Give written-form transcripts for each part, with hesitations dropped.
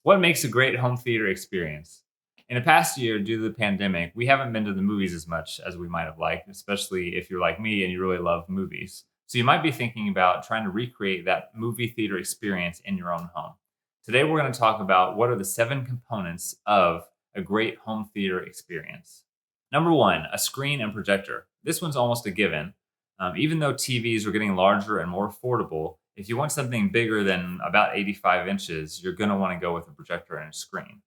What makes a great home theater experience? In the past year, due to the pandemic, we haven't been to the movies as much as we might have liked, especially if you're like me and you really love movies. So you might be thinking about trying to recreate that movie theater experience in your own home. Today, we're going to talk about what are the 7 components of a great home theater experience. Number one, a screen and projector. This one's almost a given. Even though TVs are getting larger and more affordable, if you want something bigger than about 85 inches, you're going to want to go with a projector and a screen.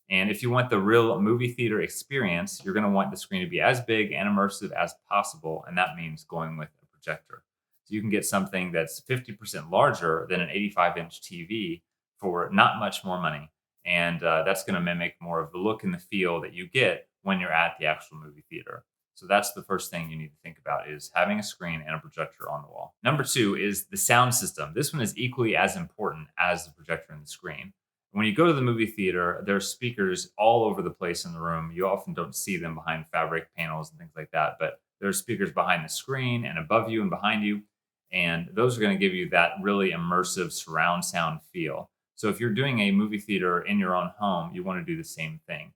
And if you want the real movie theater experience, you're going to want the screen to be as big and immersive as possible. And that means going with a projector. So you can get something that's 50% larger than an 85-inch TV for not much more money. And that's going to mimic more of the look and the feel that you get when you're at the actual movie theater. So that's the first thing you need to think about is having a screen and a projector on the wall. Number two is the sound system. This one is equally as important as the projector and the screen. When you go to the movie theater, there's speakers all over the place in the room. You often don't see them behind fabric panels and things like that, but there's speakers behind the screen and above you and behind you. And those are going to give you that really immersive surround sound feel. So if you're doing a movie theater in your own home, you want to do the same thing.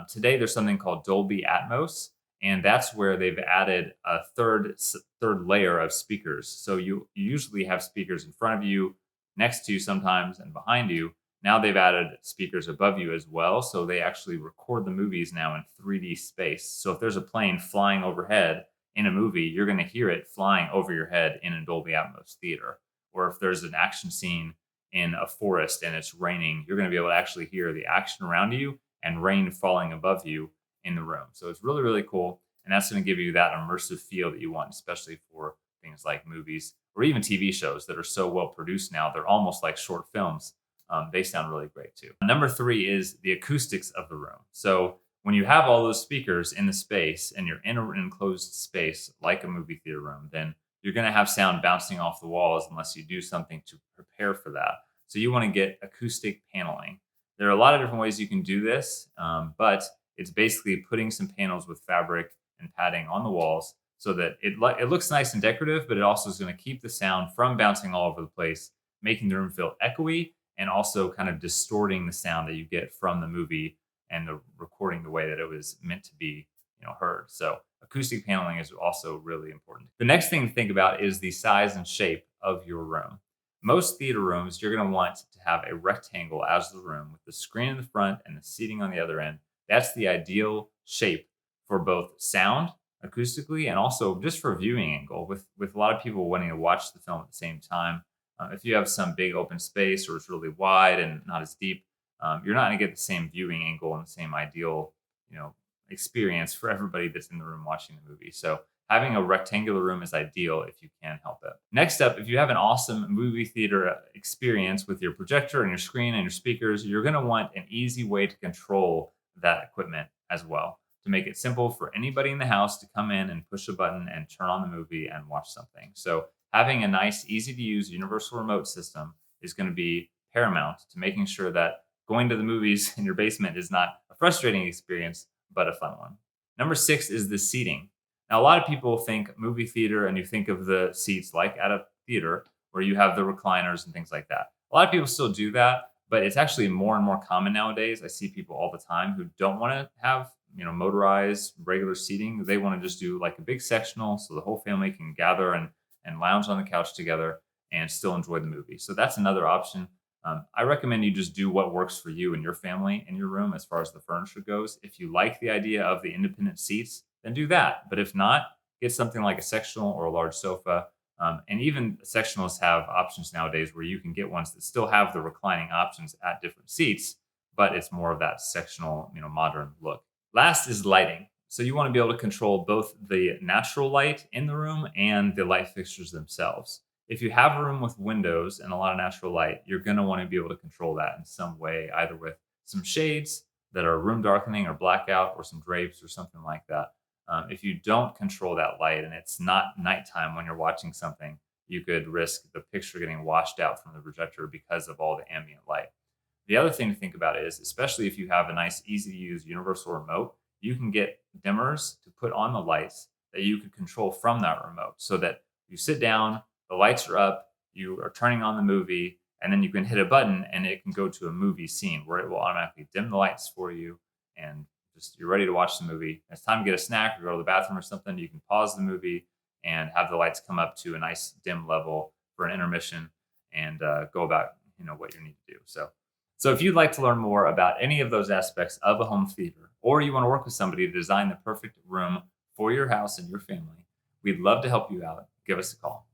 Today, there's something called Dolby Atmos, and that's where they've added a third layer of speakers. So you usually have speakers in front of you, next to you sometimes, and behind you. Now they've added speakers above you as well, so they actually record the movies now in 3D space. So if there's a plane flying overhead in a movie, you're going to hear it flying over your head in a Dolby Atmos theater. Or if there's an action scene in a forest and it's raining, you're going to be able to actually hear the action around you and rain falling above you in the room. So it's really, really cool. And that's going to give you that immersive feel that you want, especially for things like movies or even TV shows that are so well produced now. They're almost like short films. They sound really great too. Number three is the acoustics of the room. So when you have all those speakers in the space and you're in an enclosed space like a movie theater room, then you're going to have sound bouncing off the walls unless you do something to prepare for that. So you want to get acoustic paneling. There are a lot of different ways you can do this, but it's basically putting some panels with fabric and padding on the walls so that it looks nice and decorative, but it also is going to keep the sound from bouncing all over the place, making the room feel echoey and also kind of distorting the sound that you get from the movie and the recording the way that it was meant to be, heard. So acoustic paneling is also really important. The next thing to think about is the size and shape of your room. Most theater rooms, you're going to want to have a rectangle as the room with the screen in the front and the seating on the other end. That's the ideal shape for both sound acoustically and also just for viewing angle with a lot of people wanting to watch the film at the same time. If you have some big open space or it's really wide and not as deep, you're not going to get the same viewing angle and the same ideal, experience for everybody that's in the room watching the movie. So having a rectangular room is ideal if you can help it. Next up, if you have an awesome movie theater experience with your projector and your screen and your speakers, you're going to want an easy way to control that equipment as well to make it simple for anybody in the house to come in and push a button and turn on the movie and watch something. So having a nice, easy to use universal remote system is going to be paramount to making sure that going to the movies in your basement is not a frustrating experience, but a fun one. Number six is the seating. Now, a lot of people think movie theater and you think of the seats like at a theater where you have the recliners and things like that. A lot of people still do that, but it's actually more and more common nowadays. I see people all the time who don't want to have, motorized regular seating. They want to just do like a big sectional so the whole family can gather and lounge on the couch together and still enjoy the movie. So that's another option. I recommend you just do what works for you and your family in your room as far as the furniture goes. If you like the idea of the independent seats, then do that. But if not, get something like a sectional or a large sofa. And even sectionals have options nowadays where you can get ones that still have the reclining options at different seats, but it's more of that sectional, modern look. Last is lighting. So you want to be able to control both the natural light in the room and the light fixtures themselves. If you have a room with windows and a lot of natural light, you're going to want to be able to control that in some way, either with some shades that are room darkening or blackout or some drapes or something like that. If you don't control that light and it's not nighttime when you're watching something, you could risk the picture getting washed out from the projector because of all the ambient light. The other thing to think about is, especially if you have a nice, easy to use universal remote, you can get dimmers to put on the lights that you could control from that remote so that you sit down, the lights are up, you are turning on the movie, And then you can hit a button and it can go to a movie scene where it will automatically dim the lights for you and just you're ready to watch the movie. It's time to get a snack or go to the bathroom or something. You can pause the movie and have the lights come up to a nice dim level for an intermission and go about what you need to do. So if you'd like to learn more about any of those aspects of a home theater, or you want to work with somebody to design the perfect room for your house and your family, we'd love to help you out. Give us a call.